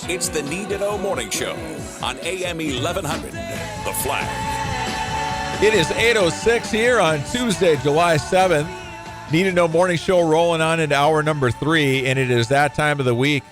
It's the Need to Know Morning Show on AM 1100, The Flag. It is 8:06 here on Tuesday, July 7th. Need to Know Morning Show rolling on into hour number 3, and it is that time of the week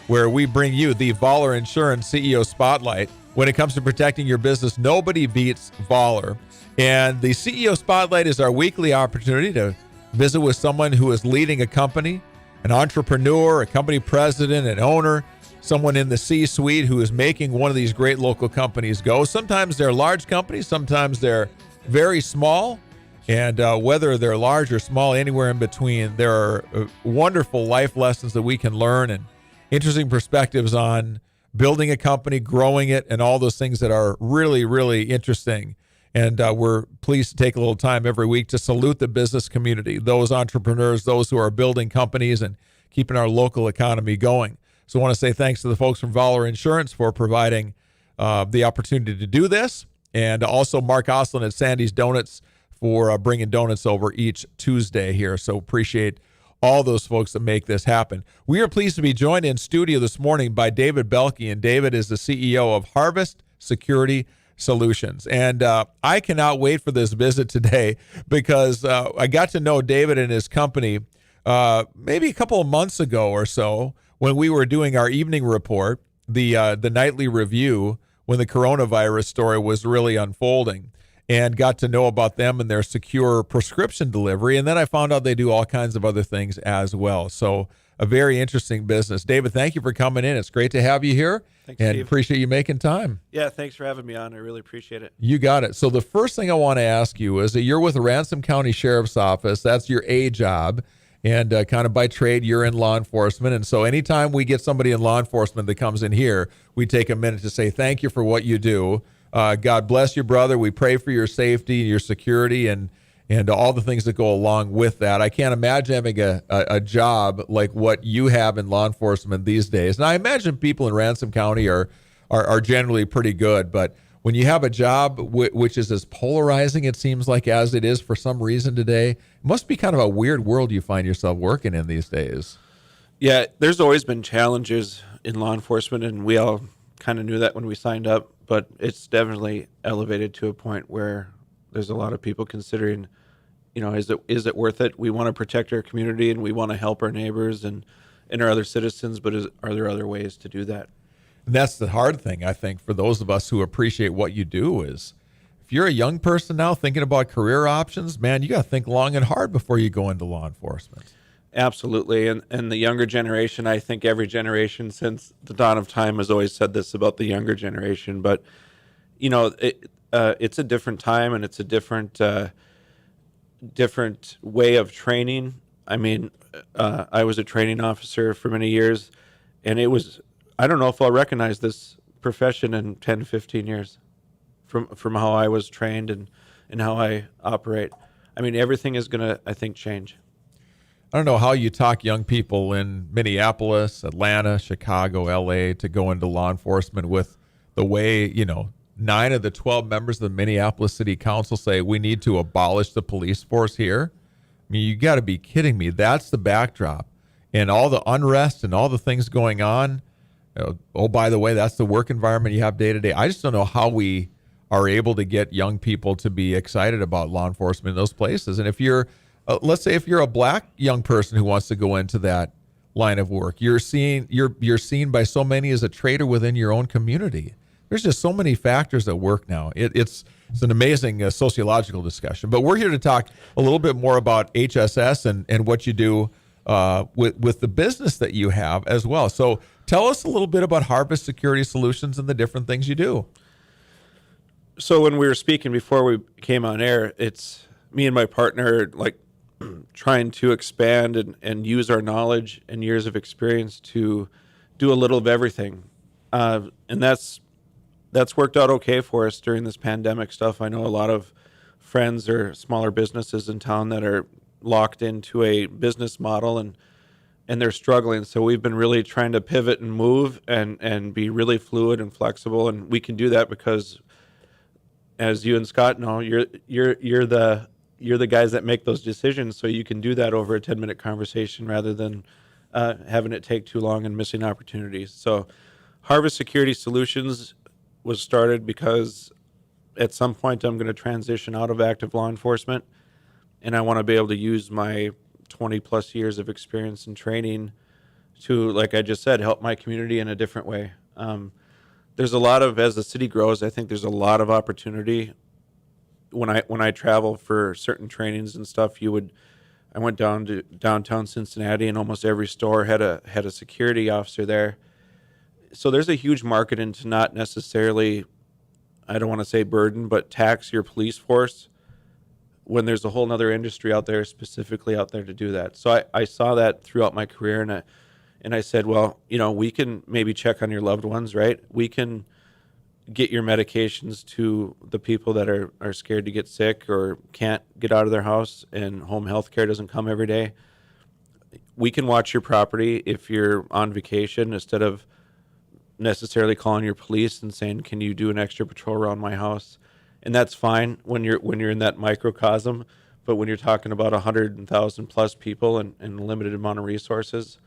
where we bring you the Vaaler Insurance CEO Spotlight. When it comes to protecting your business, nobody beats Vaaler. And the CEO Spotlight is our weekly opportunity to visit with someone who is leading a company, an entrepreneur, a company president, an owner, someone in the C-suite who is making one of these great local companies go. Sometimes they're large companies, sometimes they're very small. And whether they're large or small, anywhere in between, there are wonderful life lessons that we can learn and interesting perspectives on building a company, growing it, and all those things that are really, really interesting. And we're pleased to take a little time every week to salute the business community, those entrepreneurs, those who are building companies and keeping our local economy going. So I want to say thanks to the folks from Vaaler Insurance for providing the opportunity to do this. And also Mark Oslin at Sandy's Donuts for bringing donuts over each Tuesday here. So appreciate all those folks that make this happen. We are pleased to be joined in studio this morning by David Boelke, and David is the CEO of Harvest Security Solutions. And I cannot wait for this visit today because I got to know David and his company maybe a couple of months ago or so when we were doing our evening report, the nightly review, when the coronavirus story was really unfolding, and got to know about them and their secure prescription delivery. And then I found out they do all kinds of other things as well. So a very interesting business. David, thank you for coming in. It's great to have you here. Thanks, and Steve. Appreciate you making time. Yeah, thanks for having me on. I really appreciate it. You got it. So the first thing I want to ask you is that you're with the Ransom County Sheriff's Office. That's your A job. And kind of by trade, you're in law enforcement. And so anytime we get somebody in law enforcement that comes in here, we take a minute to say thank you for what you do. God bless you, brother. We pray for your safety and your security and all the things that go along with that. I can't imagine having a job like what you have in law enforcement these days. And I imagine people in Ransom County are generally pretty good. But when you have a job which is as polarizing, it seems like, as it is for some reason today, it must be kind of a weird world you find yourself working in these days. Yeah, there's always been challenges in law enforcement, and we all kind of knew that when we signed up. But it's definitely elevated to a point where there's a lot of people considering, is it worth it? We want to protect our community and we want to help our neighbors and our other citizens, but are there other ways to do that? And that's the hard thing, I think, for those of us who appreciate what you do is if you're a young person now thinking about career options, man, you got to think long and hard before you go into law enforcement. Absolutely. And the younger generation, I think every generation since the dawn of time has always said this about the younger generation. But, it's a different time and it's a different way of training. I mean, I was a training officer for many years, and I don't know if I'll recognize this profession in 10, 15 years from how I was trained and how I operate. I mean, everything is going to, I think, change. I don't know how you talk young people in Minneapolis, Atlanta, Chicago, L.A. to go into law enforcement with the way, 9 of the 12 members of the Minneapolis City Council say we need to abolish the police force here. I mean, you got to be kidding me. That's the backdrop. And all the unrest and all the things going on. Oh, by the way, that's the work environment you have day to day. I just don't know how we are able to get young people to be excited about law enforcement in those places. And if you're let's say if you're a black young person who wants to go into that line of work, you're seen by so many as a traitor within your own community. There's just so many factors at work now. It's an amazing sociological discussion. But we're here to talk a little bit more about HSS and what you do with the business that you have as well. So tell us a little bit about Harvest Security Solutions and the different things you do. So when we were speaking before we came on air, it's me and my partner trying to expand and use our knowledge and years of experience to do a little of everything. And that's worked out okay for us during this pandemic stuff. I know a lot of friends or smaller businesses in town that are locked into a business model and they're struggling. So we've been really trying to pivot and move and be really fluid and flexible. And we can do that because, as you and Scott know, you're the guys that make those decisions. So you can do that over a 10-minute conversation rather than having it take too long and missing opportunities. So Harvest Security Solutions was started because at some point I'm going to transition out of active law enforcement, and I want to be able to use my 20 plus years of experience and training to, like I just said, help my community in a different way. There's a lot of, as the city grows, I think there's a lot of opportunity. When I travel for certain trainings and stuff, I went down to downtown Cincinnati, and almost every store had a security officer there. So there's a huge market into not necessarily, I don't want to say burden, but tax your police force when there's a whole nother industry out there, specifically out there to do that. So I saw that throughout my career, and I said, well, we can maybe check on your loved ones, right? We can get your medications to the people that are scared to get sick or can't get out of their house, and home health care doesn't come every day. We can watch your property if you're on vacation, instead of necessarily calling your police and saying, can you do an extra patrol around my house? And that's fine when you're in that microcosm, but when you're talking about 100,000 plus people and a limited amount of resources,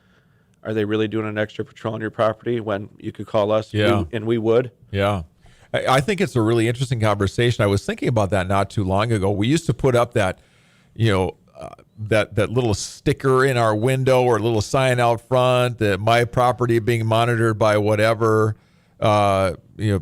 are they really doing an extra patrol on your property when you could call us? Yeah. And we would? Yeah. I think it's a really interesting conversation. I was thinking about that not too long ago. We used to put up that, that little sticker in our window or little sign out front that my property being monitored by whatever,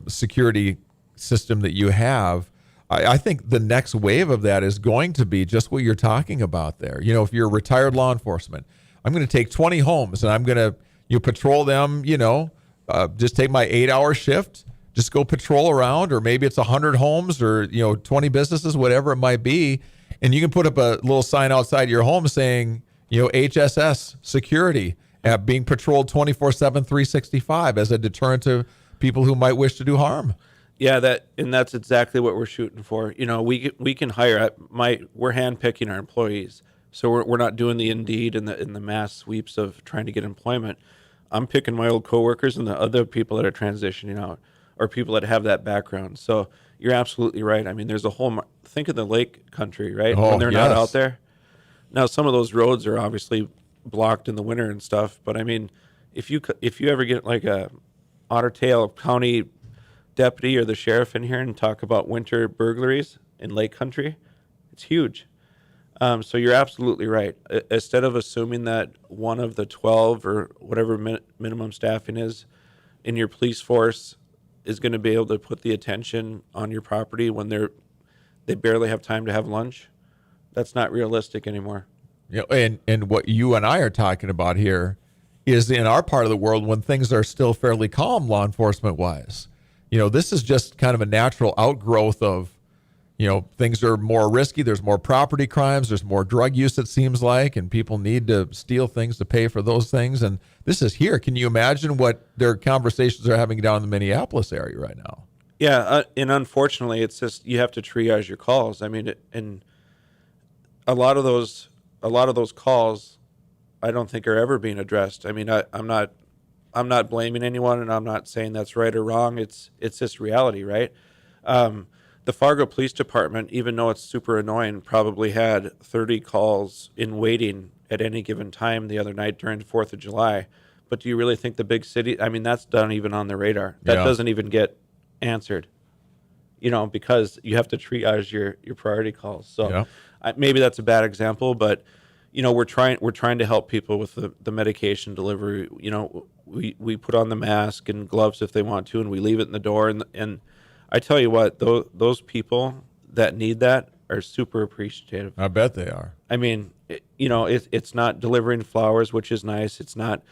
security system that you have. I think the next wave of that is going to be just what you're talking about there. If you're retired law enforcement, I'm going to take 20 homes and I'm going to patrol them, just take my 8-hour shift, just go patrol around, or maybe it's 100 homes or, 20 businesses, whatever it might be. And you can put up a little sign outside your home saying, HSS security being patrolled 24/7, 365 as a deterrent to people who might wish to do harm. Yeah, that's exactly what we're shooting for. We can hire. We're handpicking our employees, so we're not doing the Indeed and the mass sweeps of trying to get employment. I'm picking my old coworkers and the other people that are transitioning out, or people that have that background. So you're absolutely right. I mean, there's a whole. Think of the lake country, right? Oh, when they're yes. not out there. Now, some of those roads are obviously blocked in the winter and stuff. But I mean, if you ever get like a Otter Tail County deputy or the sheriff in here and talk about winter burglaries in lake country, it's huge. So you're absolutely right. Instead of assuming that one of the 12 or whatever minimum staffing is in your police force is going to be able to put the attention on your property when they barely have time to have lunch, that's not realistic anymore. And what you and I are talking about here is in our part of the world when things are still fairly calm law enforcement wise. This is just kind of a natural outgrowth of, things are more risky. There's more property crimes. There's more drug use, it seems like, and people need to steal things to pay for those things. And this is here. Can you imagine what their conversations are having down in the Minneapolis area right now? Yeah, and unfortunately, it's just you have to triage your calls. I mean, and a lot of those calls, I don't think are ever being addressed. I mean, I'm not blaming anyone, and I'm not saying that's right or wrong. It's just reality, right? The Fargo Police Department, even though it's super annoying, probably had 30 calls in waiting at any given time the other night during the 4th of July. But do you really think the big city, I mean, that's not even on the radar. That doesn't even get answered, because you have to triage your priority calls. So maybe that's a bad example, but, we're trying to help people with the medication delivery. We put on the mask and gloves if they want to, and we leave it in the door. And I tell you what, those people that need that are super appreciative. I bet they are. I mean, it's not delivering flowers, which is nice. It's not,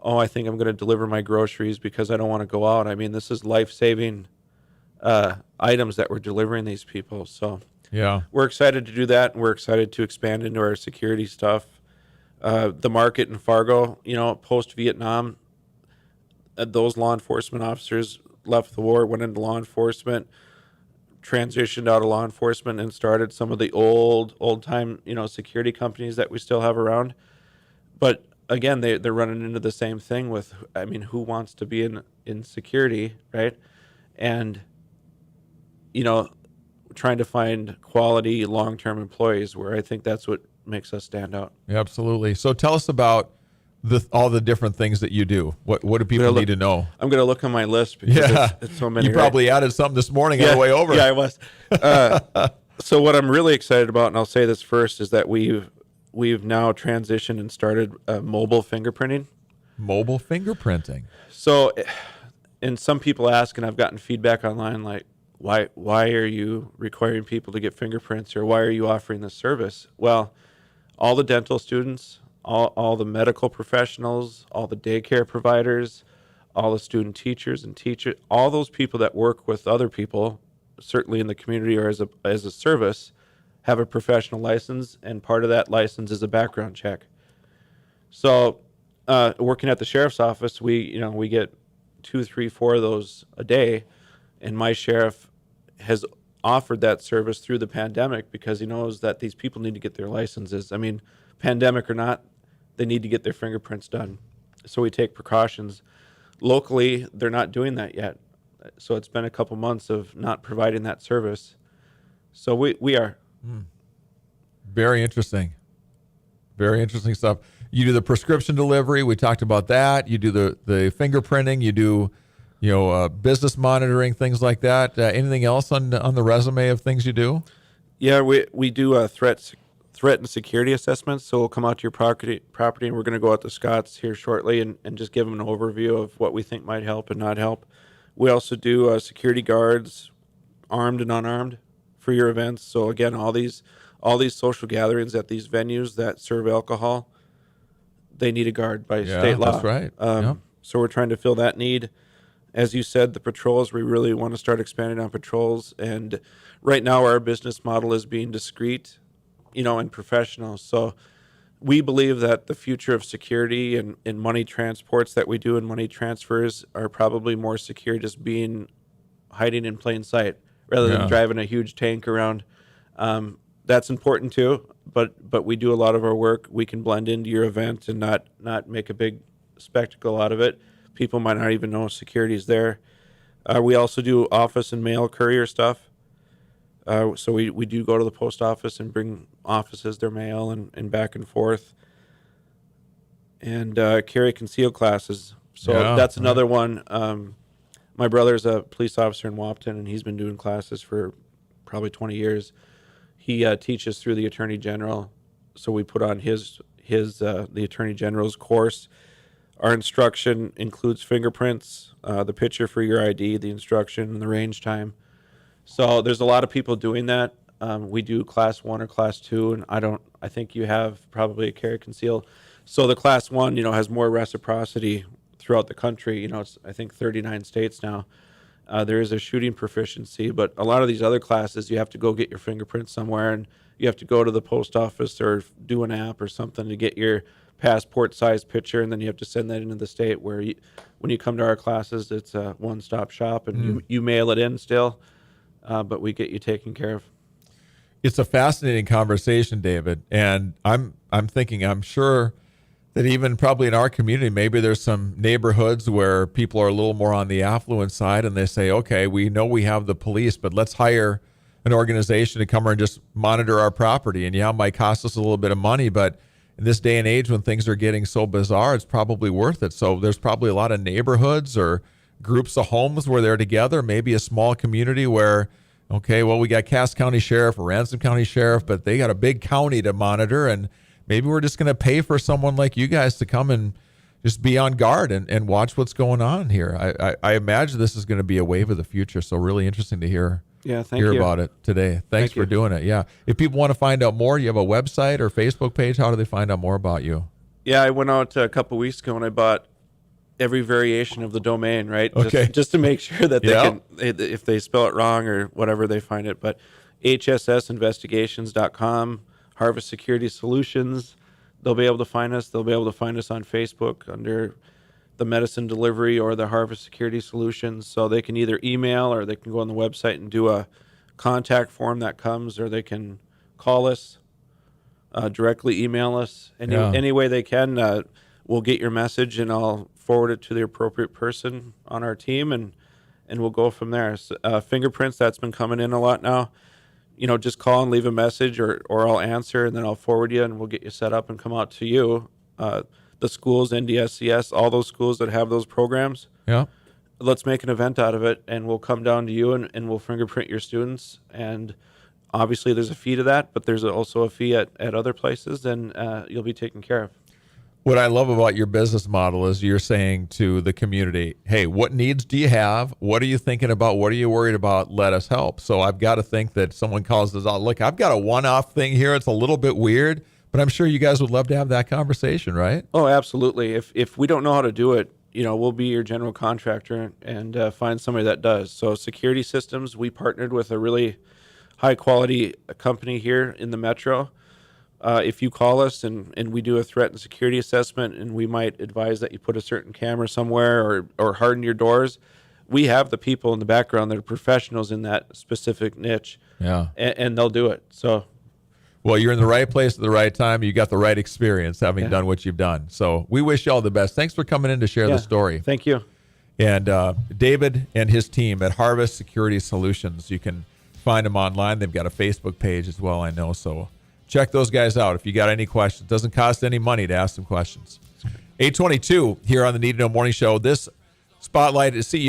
I think I'm going to deliver my groceries because I don't want to go out. I mean, this is life-saving items that we're delivering these people. So yeah, we're excited to do that, and we're excited to expand into our security stuff. The market in Fargo, post-Vietnam, those law enforcement officers left the war, went into law enforcement, transitioned out of law enforcement, and started some of the old-time, security companies that we still have around. But again, they're running into the same thing with, I mean, who wants to be in security, right? And, trying to find quality long-term employees, where I think that's what makes us stand out. Yeah, absolutely. So tell us about all the different things that you do? What do people need to know? I'm going to look on my list because it's so many. You probably added something this morning on the way over. Yeah, I was. So what I'm really excited about, and I'll say this first, is that we've now transitioned and started mobile fingerprinting. Mobile fingerprinting. So, and some people ask, and I've gotten feedback online, like, why are you requiring people to get fingerprints, or why are you offering this service? Well, all the dental students, all the medical professionals, all the daycare providers, all the student teachers and all those people that work with other people, certainly in the community or as a service, have a professional license, and part of that license is a background check. So, working at the sheriff's office, we get 2, 3, 4 of those a day, and my sheriff has offered that service through the pandemic because he knows that these people need to get their licenses. I mean, pandemic or not, they need to get their fingerprints done. So we take precautions. Locally, they're not doing that yet. So it's been a couple months of not providing that service. So we are. Very interesting. Very interesting stuff. You do the prescription delivery. We talked about that. You do the fingerprinting. You do, business monitoring, things like that. Anything else on the resume of things you do? Yeah, we do threat and security assessments. So we'll come out to your property, and we're going to go out to Scott's here shortly and just give them an overview of what we think might help and not help. We also do security guards, armed and unarmed, for your events. So again, all these social gatherings at these venues that serve alcohol, they need a guard by state law. That's right. So we're trying to fill that need. As you said, the patrols, we really want to start expanding on patrols. And right now our business model is being discreet, and professional. So we believe that the future of security and money transports that we do and money transfers are probably more secure just hiding in plain sight rather than driving a huge tank around. That's important too, but we do a lot of our work. We can blend into your event and not make a big spectacle out of it. People might not even know security is there. We also do office and mail courier stuff. So we do go to the post office and bring offices their mail and back and forth. And carry concealed classes. So that's another one. My brother's a police officer in Wapton, and he's been doing classes for probably 20 years. He teaches through the Attorney General, so we put on the Attorney General's course. Our instruction includes fingerprints, the picture for your ID, the instruction, and the range time. So there's a lot of people doing that. We do class 1 or class 2, and I think you have probably a carry conceal. So the class 1, has more reciprocity throughout the country. It's I think 39 states now. There is a shooting proficiency, but a lot of these other classes, you have to go get your fingerprints somewhere, and you have to go to the post office or do an app or something to get your passport-sized picture, and then you have to send that into the state where when you come to our classes, it's a one-stop shop, and you mail it in still, but we get you taken care of. It's a fascinating conversation, David, and I'm thinking, I'm sure that even probably in our community, maybe there's some neighborhoods where people are a little more on the affluent side, and they say, okay, we know we have the police, but let's hire an organization to come here and just monitor our property. And it might cost us a little bit of money, but in this day and age when things are getting so bizarre, it's probably worth it. So there's probably a lot of neighborhoods or groups of homes where they're together, maybe a small community where, okay, well, we got Cass County Sheriff or Ransom County Sheriff, but they got a big county to monitor, and maybe we're just going to pay for someone like you guys to come and just be on guard and watch what's going on here. I imagine this is going to be a wave of the future, so really interesting to hear about it today. Thanks for doing it. Yeah. If people want to find out more, you have a website or Facebook page. How do they find out more about you? Yeah, I went out a couple weeks ago and I bought every variation of the domain, right? Okay. Just to make sure that they can, if they spell it wrong or whatever, they find it. But hssinvestigations.com, Harvest Security Solutions, they'll be able to find us. They'll be able to find us on Facebook under the Medicine Delivery or the Harvest Security Solutions. So they can either email or they can go on the website and do a contact form that comes, or they can call us, directly email us. Any way they can, we'll get your message and I'll forward it to the appropriate person on our team, and we'll go from there. So, fingerprints, that's been coming in a lot now. Just call and leave a message or I'll answer, and then I'll forward you and we'll get you set up and come out to you. the schools, NDSCS, all those schools that have those programs. Yeah. Let's make an event out of it, and we'll come down to you and we'll fingerprint your students. And obviously there's a fee to that, but there's also a fee at other places, and you'll be taken care of. What I love about your business model is you're saying to the community, hey, what needs do you have? What are you thinking about? What are you worried about? Let us help. So I've got to think that someone calls us out. Look, I've got a one-off thing here. It's a little bit weird, but I'm sure you guys would love to have that conversation, right? Oh, absolutely. If we don't know how to do it, we'll be your general contractor and find somebody that does. So security systems, we partnered with a really high-quality company here in the metro. If you call us and we do a threat and security assessment, and we might advise that you put a certain camera somewhere or harden your doors, we have the people in the background that are professionals in that specific niche. Yeah. And they'll do it. So, well, you're in the right place at the right time. You got the right experience having done what you've done. So we wish you all the best. Thanks for coming in to share the story. Thank you. And David and his team at Harvest Security Solutions, you can find them online. They've got a Facebook page as well, I know. So check those guys out if you got any questions. It doesn't cost any money to ask them questions. 8:22 here on the Need to Know Morning Show. This spotlight is CEO